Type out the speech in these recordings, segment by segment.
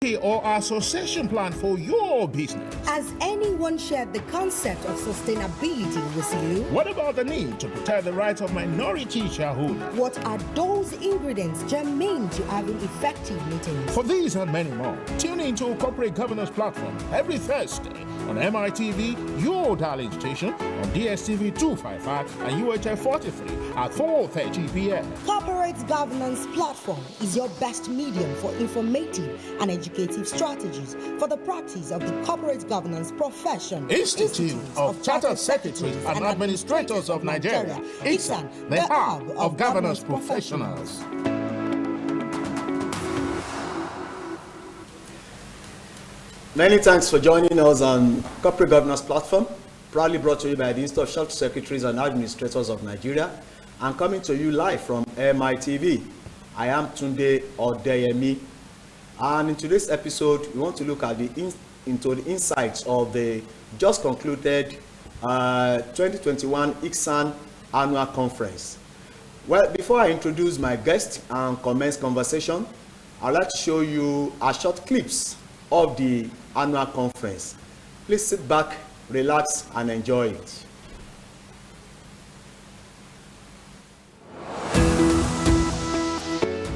or association plan for your business? Has anyone shared the concept of sustainability with you? What about the need to protect the rights of minority shareholders? What are those ingredients germane to having effective meetings? For these and many more, tune into Corporate Governance Platform every Thursday on MITV, your darling station, on DSTV 255 and UHF 43 at 4:30 p.m. Corporate Governance Platform is your best medium for informative and educative strategies for the practice of the corporate governance profession. Institute of Chartered Secretaries and Administrators of Nigeria, ICSAN, the hub of governance professionals. Many thanks for joining us on Corporate Governance Platform, proudly brought to you by the Institute of Chartered Secretaries and Administrators of Nigeria, and coming to you live from MITV. I am Tunde Odeyemi, and in today's episode, we want to look at into the insights of the just concluded 2021 ICSAN Annual Conference. Well, before I introduce my guest and commence conversation, I'd like to show you a short clips of the annual conference. Please sit back, relax, and enjoy it.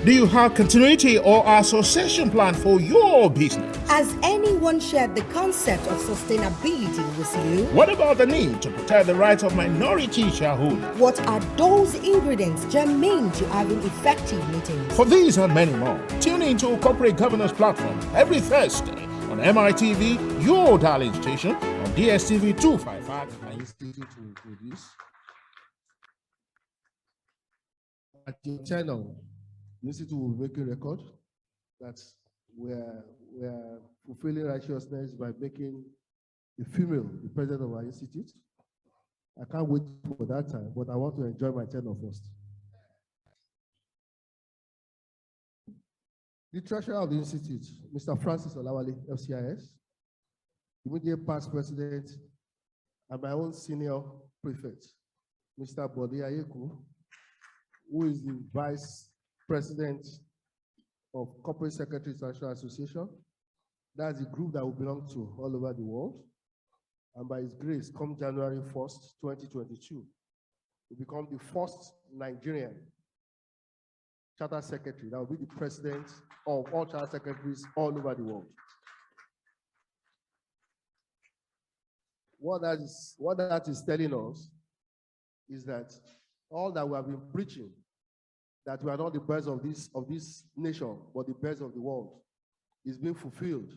Do you have continuity or association plan for your business? Has anyone shared the concept of sustainability with you? What about the need to protect the rights of minority shareholders? What are those ingredients germane to having effective meetings? For these and many more, tune into Corporate Governance Platform every Thursday on MITV, your darling station, on DSTV 255 and Institute to produce. At your channel, the Institute will make a record that we're fulfilling righteousness by making a female the president of our institute. I can't wait for that time, but I want to enjoy my tenure first. The treasurer of the institute, Mr. Francis Olawale, FCIS, immediate past president, and my own senior prefect, Mr. Bode Ayeku, who is the vice president of Corporate Secretaries International Association. That's the group that we belong to all over the world. And by his grace, come January 1st, 2022, we become the first Nigerian charter secretary that will be the president of all charter secretaries all over the world. What that is telling us is that all that we have been preaching, that we are not the best of this nation, but the best of the world, is being fulfilled.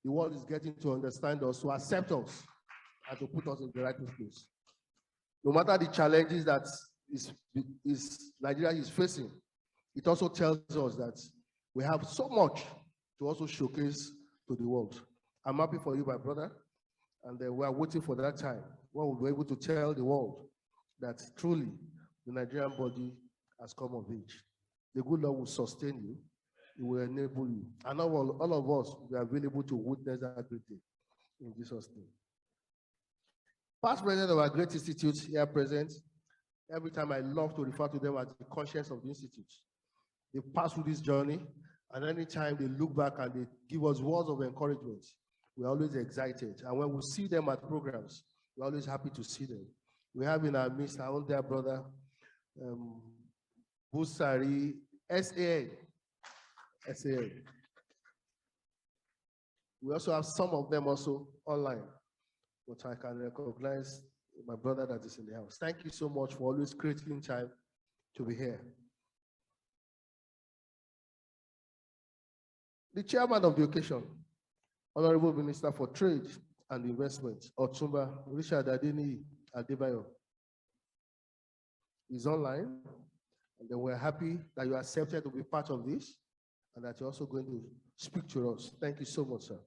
The world is getting to understand us, to accept us, and to put us in the right place. No matter the challenges that Nigeria is facing, it also tells us that we have so much to also showcase to the world. I'm happy for you, my brother, and we are waiting for that time when we'll be able to tell the world that truly the Nigerian body has come of age. The good Lord will sustain you, He will enable you, and all of us will be available to witness that great day in Jesus' name. Past president of our great institute here present, every time I love to refer to them as the conscience of the institute. They pass through this journey, and anytime they look back and they give us words of encouragement, we're always excited. And when we see them at programs, we're always happy to see them. We have in our midst our own dear brother, Busari, SAN. We also have some of them also online, but I can recognize my brother that is in the house. Thank you so much for always creating time to be here. The chairman of the occasion, Honorable Minister for Trade and Investment, Otumba Richard Adeni Adebayo, is online, and then we're happy that you accepted to be part of this, and that you're also going to speak to us. Thank you so much, sir.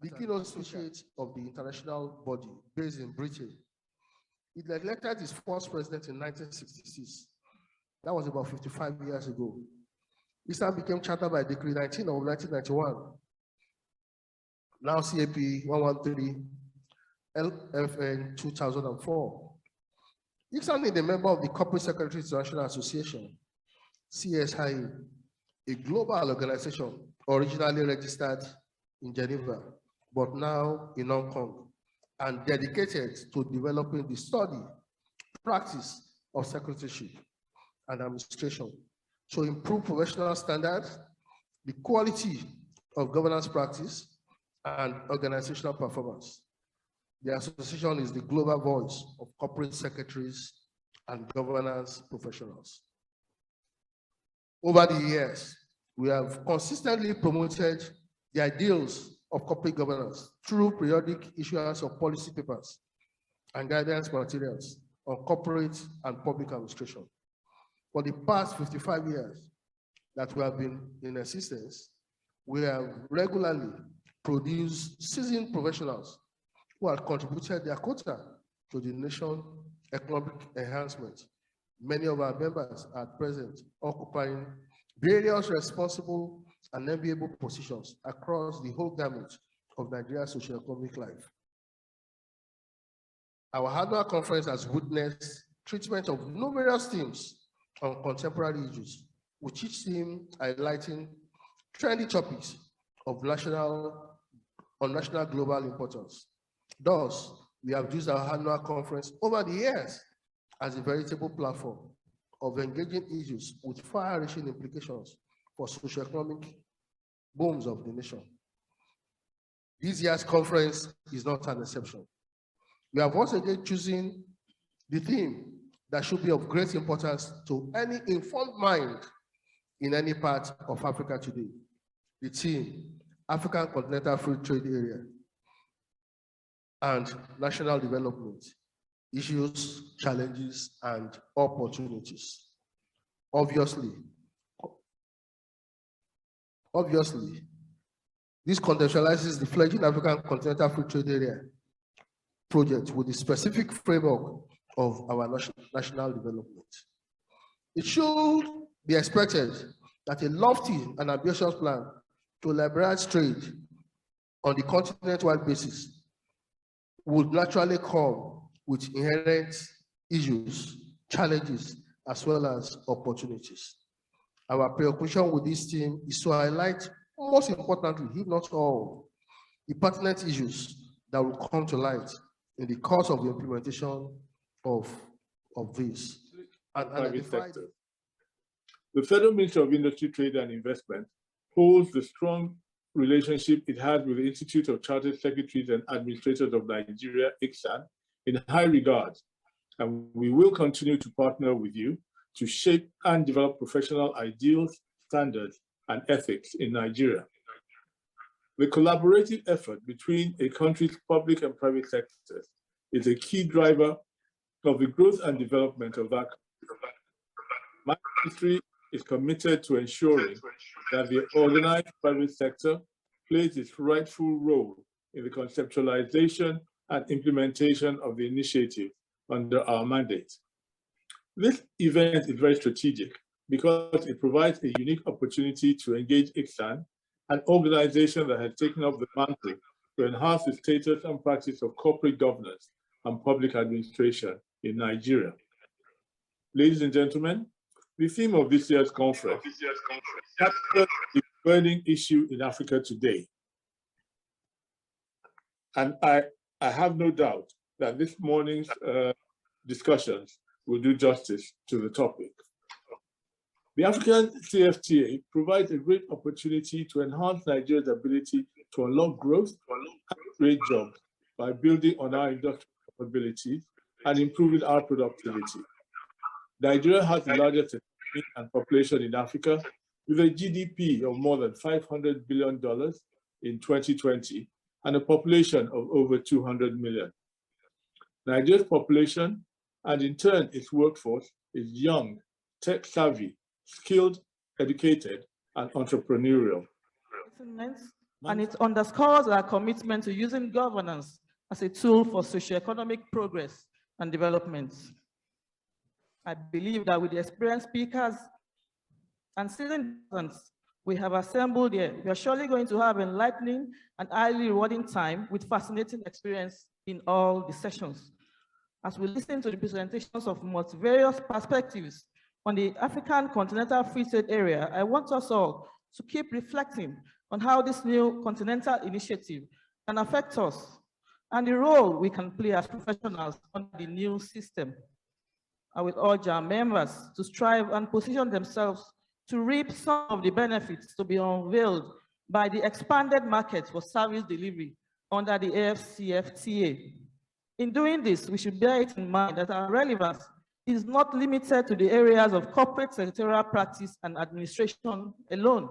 The keynote associate of the international body based in Britain. It elected its first president in 1966. That was about 55 years ago. ICSAN became chartered by Decree 19 of 1991. Now CAP 113, LFN 2004. ICSAN is a member of the Corporate Secretaries International Association, CSIA, a global organization originally registered in Geneva, but now in Hong Kong, and dedicated to developing the study, practice of secretaryship and administration to improve professional standards, the quality of governance practice, and organizational performance. The association is the global voice of corporate secretaries and governance professionals. Over the years, we have consistently promoted the ideals of corporate governance through periodic issuance of policy papers and guidance materials on corporate and public administration. For the past 55 years that we have been in existence, we have regularly produced seasoned professionals who have contributed their quota to the nation's economic enhancement. Many of our members are at present occupying various responsible and enviable positions across the whole gamut of Nigeria's socio-economic life. Our annual conference has witnessed treatment of numerous themes on contemporary issues, with each theme highlighting trendy topics of national global importance. Thus, we have used our annual conference over the years as a veritable platform of engaging issues with far-reaching implications for socio-economic booms of the nation. This year's conference is not an exception. We have once again chosen the theme that should be of great importance to any informed mind in any part of Africa today. The theme, African Continental Free Trade Area and National Development, Issues, Challenges, and Opportunities. Obviously, this contextualizes the fledgling African Continental Free Trade Area project with the specific framework of our national development. It should be expected that a lofty and ambitious plan to liberalize trade on the continent-wide basis would naturally come with inherent issues, challenges, as well as opportunities. Our preoccupation with this theme is to highlight, most importantly, if not all, the pertinent issues that will come to light in the course of the implementation of this. The Federal Ministry of Industry, Trade and Investment holds the strong relationship it has with the Institute of Chartered Secretaries and Administrators of Nigeria, ICSAN, in high regard, and we will continue to partner with you to shape and develop professional ideals, standards, and ethics in Nigeria. The collaborative effort between a country's public and private sectors is a key driver of the growth and development of that country. My ministry is committed to ensuring that the organized private sector plays its rightful role in the conceptualization and implementation of the initiative under our mandate. This event is very strategic because it provides a unique opportunity to engage ICSAN, an organization that has taken up the mantle to enhance the status and practice of corporate governance and public administration in Nigeria. Ladies and gentlemen, the theme of this year's conference captures the burning issue in Africa today. And I have no doubt that this morning's discussions will do justice to the topic. The African CFTA provides a great opportunity to enhance Nigeria's ability to unlock growth and create jobs by building on our industrial capabilities and improving our productivity. Nigeria has the largest economy and population in Africa, with a GDP of more than $500 billion in 2020 and a population of over 200 million. Nigeria's population, and in turn its workforce, is young, tech-savvy, skilled, educated, and entrepreneurial. And it underscores our commitment to using governance as a tool for socioeconomic progress and development. I believe that with the experienced speakers and citizens we have assembled here, we are surely going to have enlightening and highly rewarding time with fascinating experience in all the sessions. As we listen to the presentations of various perspectives on the African Continental Free Trade Area, I want us all to keep reflecting on how this new continental initiative can affect us and the role we can play as professionals under the new system. I will urge our members to strive and position themselves to reap some of the benefits to be unveiled by the expanded market for service delivery under the AFCFTA. In doing this, we should bear it in mind that our relevance is not limited to the areas of corporate secretarial practice and administration alone.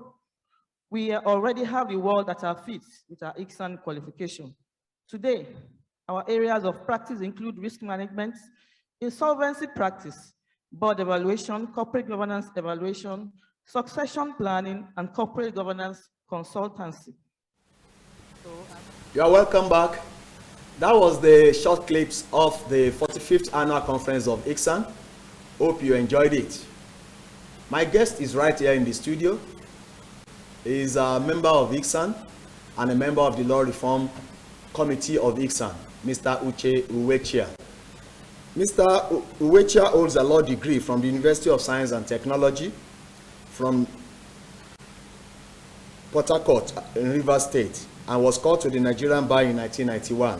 We already have the world at our feet with our ICSAN qualification. Today, our areas of practice include risk management, insolvency practice, board evaluation, corporate governance evaluation, succession planning, and corporate governance consultancy. You are welcome back. That was the short clips of the 45th annual conference of ICSAN. Hope you enjoyed it. My guest is right here in the studio. He is a member of ICSAN and a member of the Law Reform Committee of ICSAN, Mr. Uche Uwechia. Mr. Uwechia holds a law degree from the University of Science and Technology from Port Harcourt in Rivers State and was called to the Nigerian bar in 1991.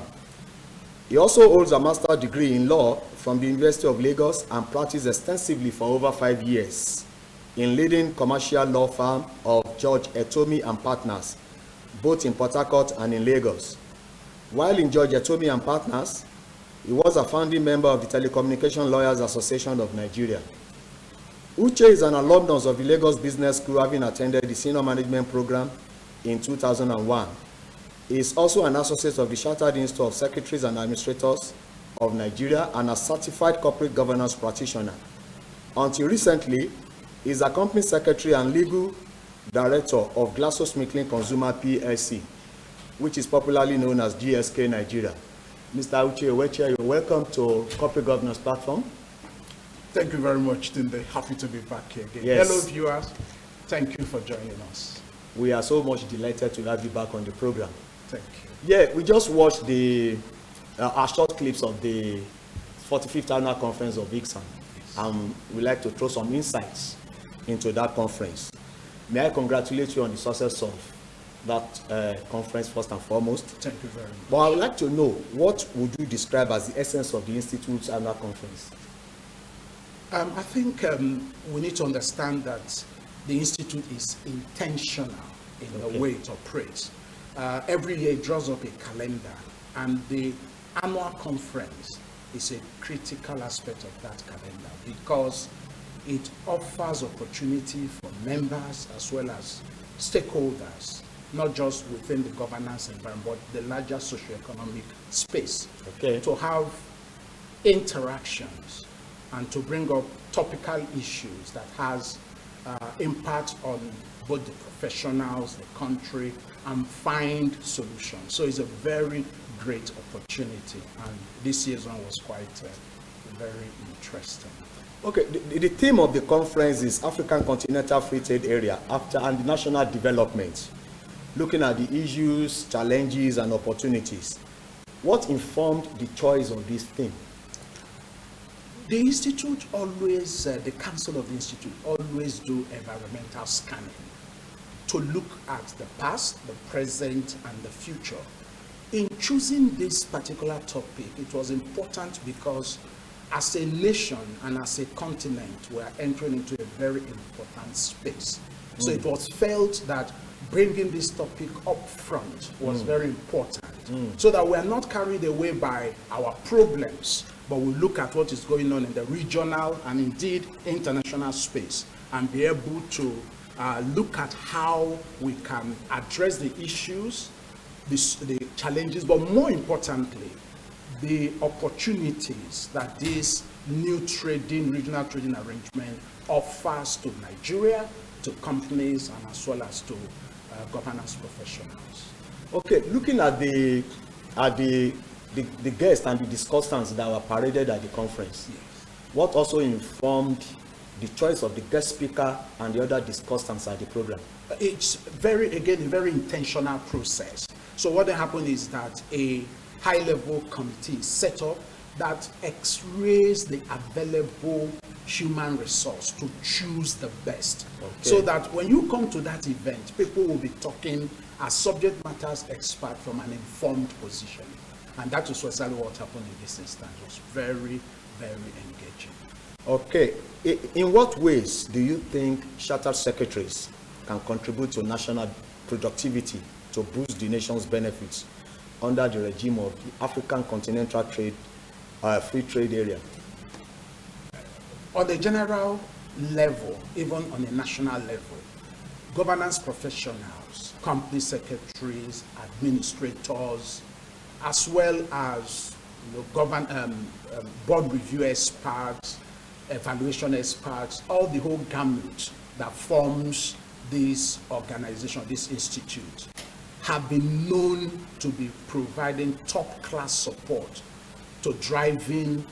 He also holds a master's degree in law from the University of Lagos and practiced extensively for over 5 years in leading commercial law firm of George Etomi and Partners, both in Port Harcourt and in Lagos. While in George Etomi and Partners, he was a founding member of the Telecommunication Lawyers Association of Nigeria. Uche is an alumnus of the Lagos Business School, having attended the Senior Management Program in 2001. He is also an associate of the Chartered Institute of Secretaries and Administrators of Nigeria and a certified corporate governance practitioner. Until recently, he is a company secretary and legal director of GlaxoSmithKline Consumer PLC, which is popularly known as GSK Nigeria. Mr. Uche Uwechia, you're welcome to Corporate Governance Platform. Thank you very much, Tunde. Happy to be back here again. Yes. Hello, viewers. Thank you for joining us. We are so much delighted to have you back on the program. Thank you. Yeah, we just watched the our short clips of the 45th annual conference of ICSAN. We'd like to throw some insights into that conference. May I congratulate you on the success of that conference first and foremost. Thank you very much. But I would like to know, what would you describe as the essence of the Institute's annual conference? I think we need to understand that the Institute is intentional in the way it operates. Every year it draws up a calendar, and the annual conference is a critical aspect of that calendar because it offers opportunity for members as well as stakeholders, not just within the governance environment, but the larger socioeconomic space, to have interactions and to bring up topical issues that has impact on both the professionals, the country, and find solutions. So it's a very great opportunity, and this year's one was quite very interesting. Okay, the theme of the conference is African Continental Free Trade Area after and national development, looking at the issues, challenges, and opportunities. What informed the choice of this theme? The Institute always, the Council of the Institute always do environmental scanning to look at the past, the present, and the future. In choosing this particular topic, it was important because as a nation and as a continent, we are entering into a very important space. So it was felt that bringing this topic up front was very important, so that we are not carried away by our problems, but we look at what is going on in the regional and indeed international space and be able to look at how we can address the issues, the challenges, but more importantly, the opportunities that this new regional trading arrangement offers to Nigeria, to companies, and as well as to governance professionals. Okay, looking at the guests and the discussants that were paraded at the conference, Yes. what also informed the choice of the guest speaker and the other discussants at the program? It's a very intentional process. So what happened is that a high-level committee is set up that x-rays the available human resource to choose the best. So that when you come to that event, people will be talking as subject matters expert from an informed position. And that is exactly what happened in this instance. It was very, very engaging. Okay. In what ways do you think chartered secretaries can contribute to national productivity to boost the nation's benefits under the regime of the African Continental Trade, Free Trade Area? On the general level, even on a national level, governance professionals, company secretaries, administrators, as well as board review experts, evaluation experts, all the whole gamut that forms this organization, this institute, have been known to be providing top-class support to driving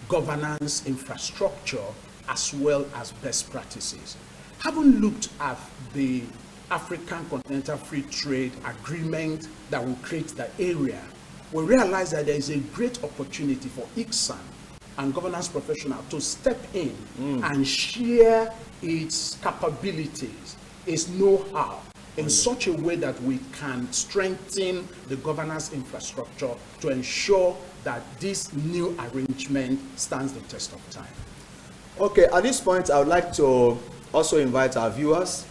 governance infrastructure as well as best practices. Having looked at the African Continental Free Trade Agreement that will create the area, we realize that there is a great opportunity for ICSAN and governance professionals to step in and share its capabilities, its know-how, in such a way that we can strengthen the governance infrastructure to ensure that this new arrangement stands the test of time. Okay, at this point, I would like to also invite our viewers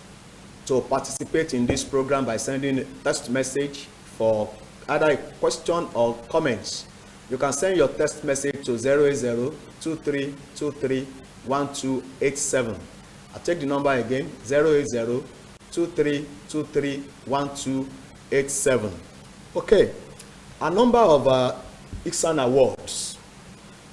to participate in this program by sending a text message for either a question or comments. You can send your text message to 080-2323-1287. I'll take the number again, 080-2323-1287. Okay, a number of ICSAN awards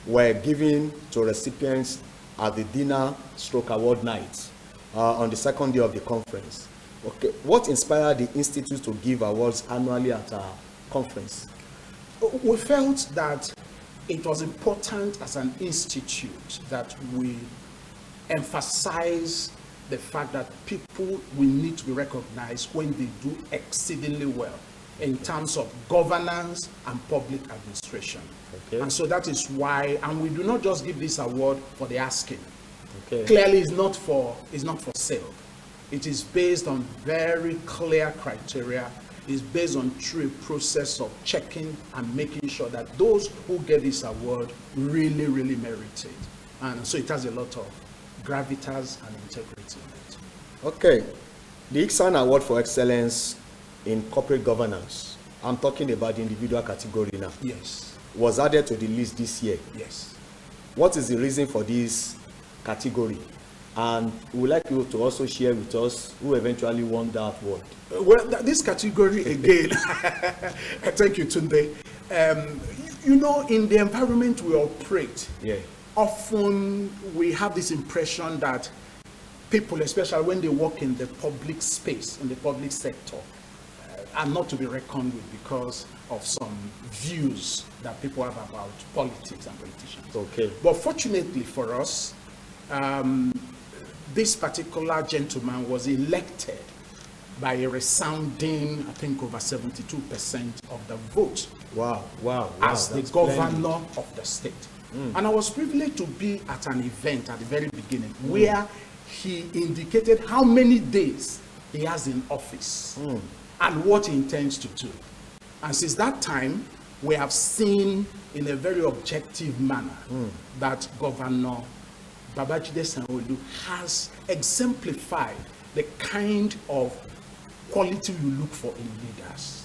were given to recipients at the dinner stroke award night on the second day of the conference. Okay, what inspired the Institute to give awards annually at our conference? We felt that it was important as an institute that we emphasize the fact that people will need to be recognized when they do exceedingly well in terms of governance and public administration. Okay. And so that is why, and we do not just give this award for the asking. Okay. Clearly, it's not for sale. It is based on very clear criteria. It's based on through a process of checking and making sure that those who get this award really, really merit it. And so it has a lot of gravitas and integrity in it. Okay, the ICSAN Award for Excellence in Corporate Governance, I'm talking about the individual category now. Yes. Was added to the list this year. Yes. What is the reason for this category? And we would like you to also share with us who eventually won that award. Well, this category again, thank you, Tunde. You know, in the environment we operate, often we have this impression that people, especially when they work in the public space, in the public sector, are not to be reckoned with because of some views that people have about politics and politicians. Okay. But fortunately for us, this particular gentleman was elected by a resounding, I think, over 72% of the vote. Wow. As the governor of the state. And I was privileged to be at an event at the very beginning where he indicated how many days he has in office and what he intends to do. And since that time, we have seen in a very objective manner that Governor Babajide Sanwo-Olu has exemplified the kind of quality you look for in leaders.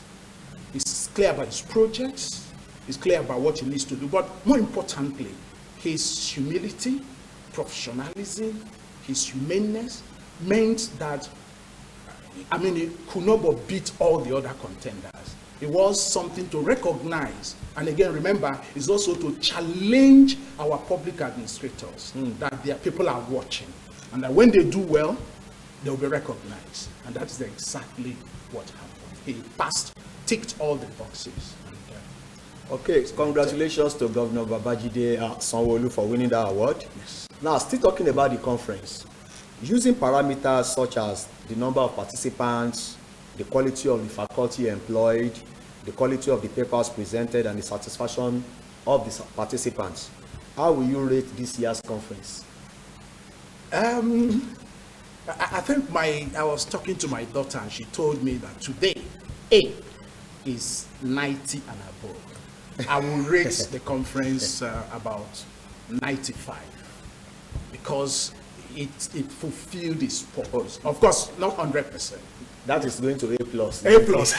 He's clear about his projects, he's clear about what he needs to do, but more importantly, his humility, professionalism, his humaneness meant that, he could not but beat all the other contenders. It was something to recognize. And again, remember, it's also to challenge our public administrators that their people are watching. And that when they do well, they'll be recognized. And that's exactly what happened. He ticked all the boxes. Okay, congratulations to Governor Babajide Sanwo-Olu for winning that award. Yes. Now, still talking about the conference, using parameters such as the number of participants, the quality of the faculty employed, the quality of the papers presented, and the satisfaction of the participants. How will you rate this year's conference? I think I was talking to my daughter and she told me that today A is 90 and above. I will rate the conference about 95 because it fulfilled its purpose. Of course, not 100%. That is going to A plus. A plus.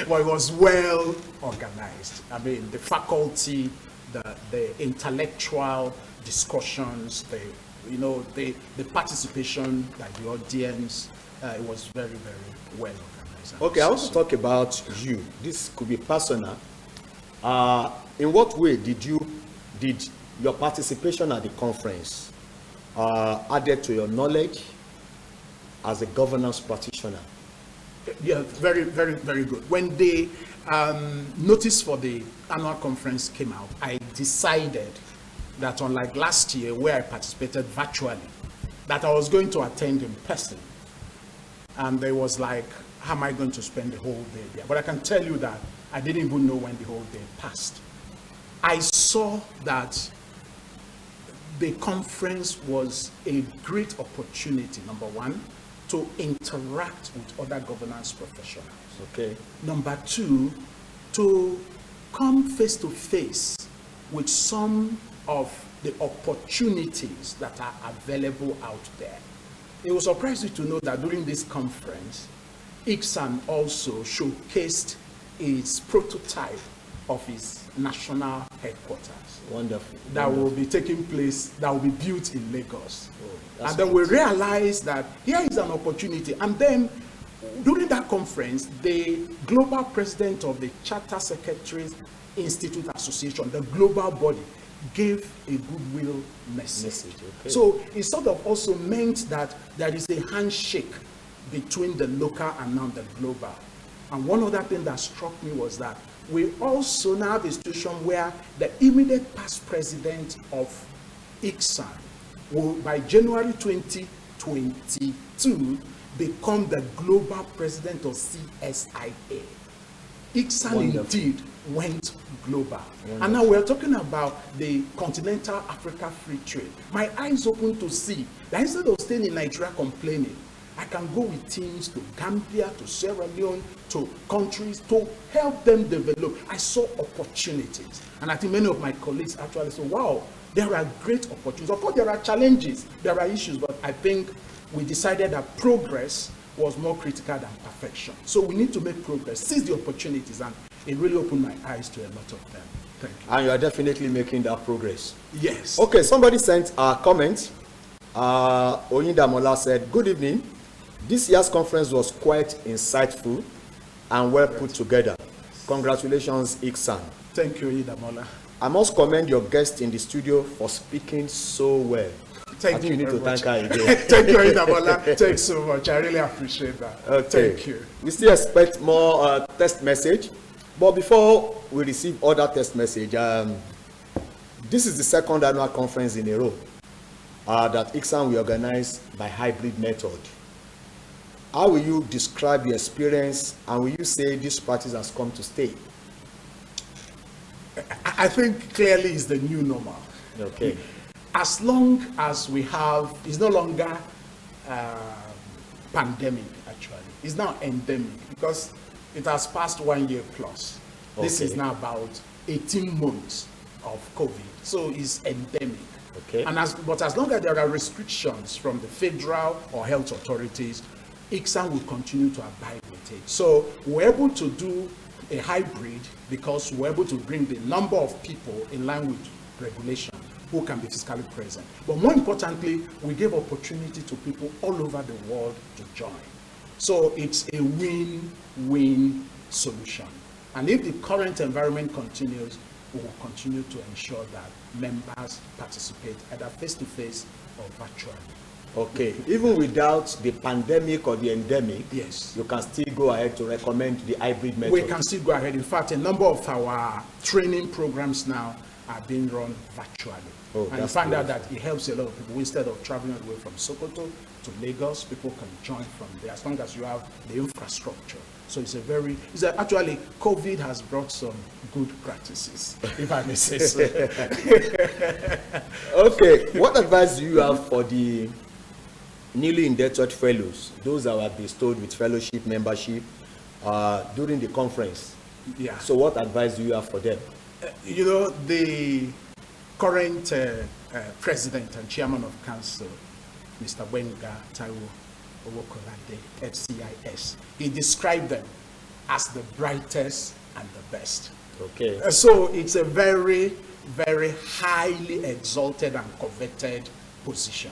Well, it was well organized. I mean, the faculty, the intellectual discussions, the participation by the audience, it was very, very well organized. Okay, I want to talk about you. This could be personal. In what way did your participation at the conference added to your knowledge as a governance practitioner? Yeah, very, very, very good. When the notice for the annual conference came out, I decided that unlike last year where I participated virtually, that I was going to attend in person. And there was like, how am I going to spend the whole day there? But I can tell you that I didn't even know when the whole day passed. I saw that the conference was a great opportunity, number one, to interact with other governance professionals. Okay. Number two, to come face to face with some of the opportunities that are available out there. It will surprise you to know that during this conference, ICSAN also showcased its prototype of its national headquarters. Wonderful. That will be taking place, that will be built in Lagos. Oh, and then we realized that here is an opportunity. And then during that conference, the global president of the Charter Secretaries Institute Association, the global body, gave a goodwill message. Okay. So it sort of also meant that there is a handshake between the local and now the global. And one other thing that struck me was that we also now have a situation where the immediate past president of ICSAN will, by January 2022, become the global president of CSIA. ICSAN indeed went global. Wonderful. And now we're talking about the continental Africa free trade. My eyes open to see that instead of staying in Nigeria complaining, I can go with teams to Gambia, to Sierra Leone, to countries to help them develop. I saw opportunities. And I think many of my colleagues actually said, wow, there are great opportunities. Of course, there are challenges, there are issues, but I think we decided that progress was more critical than perfection. So we need to make progress, seize the opportunities, and it really opened my eyes to a lot of them. Thank you. And you are definitely making that progress. Yes. Okay, somebody sent a comment. Oyindamola said, good evening. This year's conference was quite insightful and well put together. Congratulations, ICSAN. Thank you, Oyindamola. I must commend your guest in the studio for speaking so well. Thank you. You need to much. thank her again. Thank you, Oyindamola. Thanks so much. I really appreciate that. Okay. Thank you. We still expect more text message, but before we receive other text message, this is the second annual conference in a row that ICSAN will organize by hybrid method. How will you describe your experience, and will you say this practice has come to stay? I think clearly it's the new normal. Okay. As long as we have, it's no longer pandemic actually. It's now endemic because it has passed 1 year plus. Okay. This is now about 18 months of COVID. So it's endemic. Okay. And but as long as there are restrictions from the federal or health authorities, ICSAN will continue to abide with it. So we're able to do a hybrid because we're able to bring the number of people in line with regulation who can be physically present. But more importantly, we give opportunity to people all over the world to join. So it's a win-win solution. And if the current environment continues, we will continue to ensure that members participate either face-to-face or virtually. Okay, even without the pandemic or the endemic, yes, you can still go ahead to recommend the hybrid method. We can still go ahead. In fact, a number of our training programs now are being run virtually. Oh, and you that's find out beautiful. that it helps a lot of people. Instead of traveling away from Sokoto to Lagos, people can join from there as long as you have the infrastructure. So actually, COVID has brought some good practices, if I may say so. Okay, what advice do you have for the newly indocted fellows, those that were bestowed with fellowship membership during the conference? Yeah. So what advice do you have for them? The current president and chairman of council, Mr. Wenga Taiwo Owokolade, FCIS, he described them as the brightest and the best. Okay. So it's a very, very highly exalted and coveted position.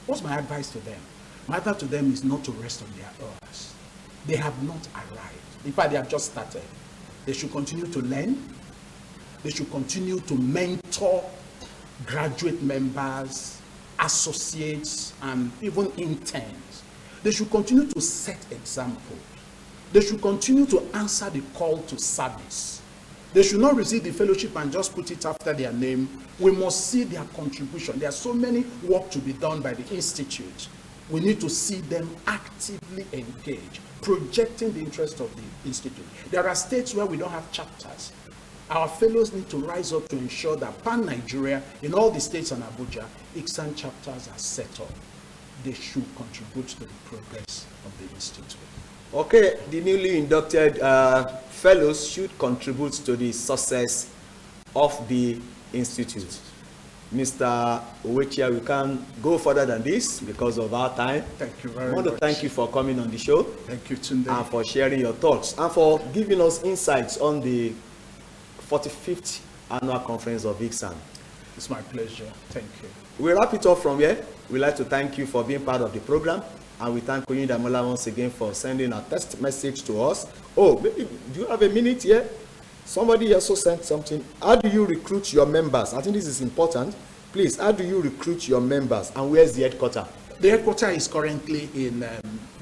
What's my advice to them? My advice to them is not to rest on their laurels. They have not arrived. In fact, they have just started. They should continue to learn. They should continue to mentor graduate members, associates, and even interns. They should continue to set examples. They should continue to answer the call to service. They should not receive the fellowship and just put it after their name. We must see their contribution. There are so many work to be done by the Institute. We need to see them actively engaged, projecting the interest of the Institute. There are states where we don't have chapters. Our fellows need to rise up to ensure that pan-Nigeria, in all the states and Abuja, ICSAN chapters are set up. They should contribute to the progress of the Institute. Okay, the newly inducted fellows should contribute to the success of the Institute. Mr. Owechia, we can't go further than this because of our time. Thank you very much. I want to thank you for coming on the show. Thank you, Tunde. And for sharing your thoughts and for giving us insights on the 45th annual conference of ICSAN. It's my pleasure. Thank you. We wrap it up from here. We'd like to thank you for being part of the program. And we thank Oyin Damola once again for sending a text message to us. Oh, maybe, do you have a minute here? Somebody also sent something. How do you recruit your members? I think this is important. Please, how do you recruit your members? And where's the headquarters? The headquarters is currently in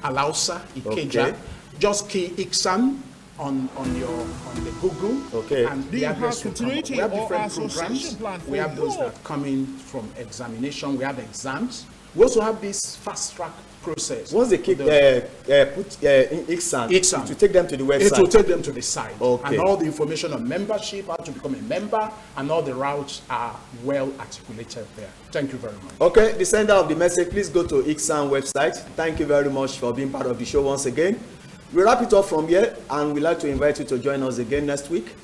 Alausa, Ikeja. Okay. Just key ICSAN on the Google. Okay. And Do the you have address will come up. continuity We have or different association programs. plan for We have those your- that come in from examination. We have exams. We also have this fast track process. Once they kick, The- put in ICSAN, to take them to the website. It will take them to the site. Okay. And all the information on membership, how to become a member, and all the routes are well articulated there. Thank you very much. Okay, the sender of the message, please go to ICSAN website. Thank you very much for being part of the show once again. We wrap it up from here, and we'd like to invite you to join us again next week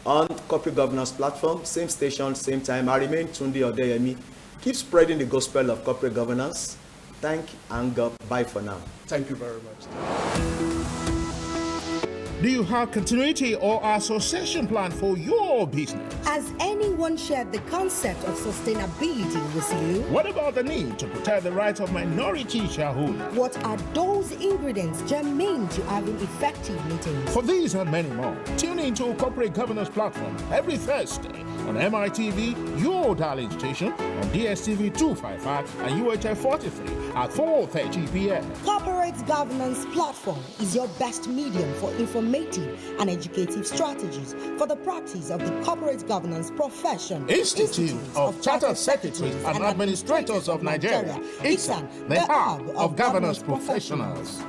on Corporate Governance Platform, same station, same time. I remain Tunde Odeyemi. Keep spreading the gospel of corporate governance. Thank and God. Bye for now. Thank you very much. Do you have continuity or association plan for your business? Has anyone shared the concept of sustainability with you? What about the need to protect the rights of minority shareholders? What are those ingredients germane to having effective meetings? For these and many more, tune into Corporate Governance Platform every Thursday on MITV, your darling station, on DSTV 255 and UHF 43 at 4:30 p.m. Corporate Governance Platform is your best medium for informative and educative strategies for the practice of the corporate governance profession. Institute of Chartered Secretaries and Administrators of Nigeria, ICSAN, the hub of governance professionals.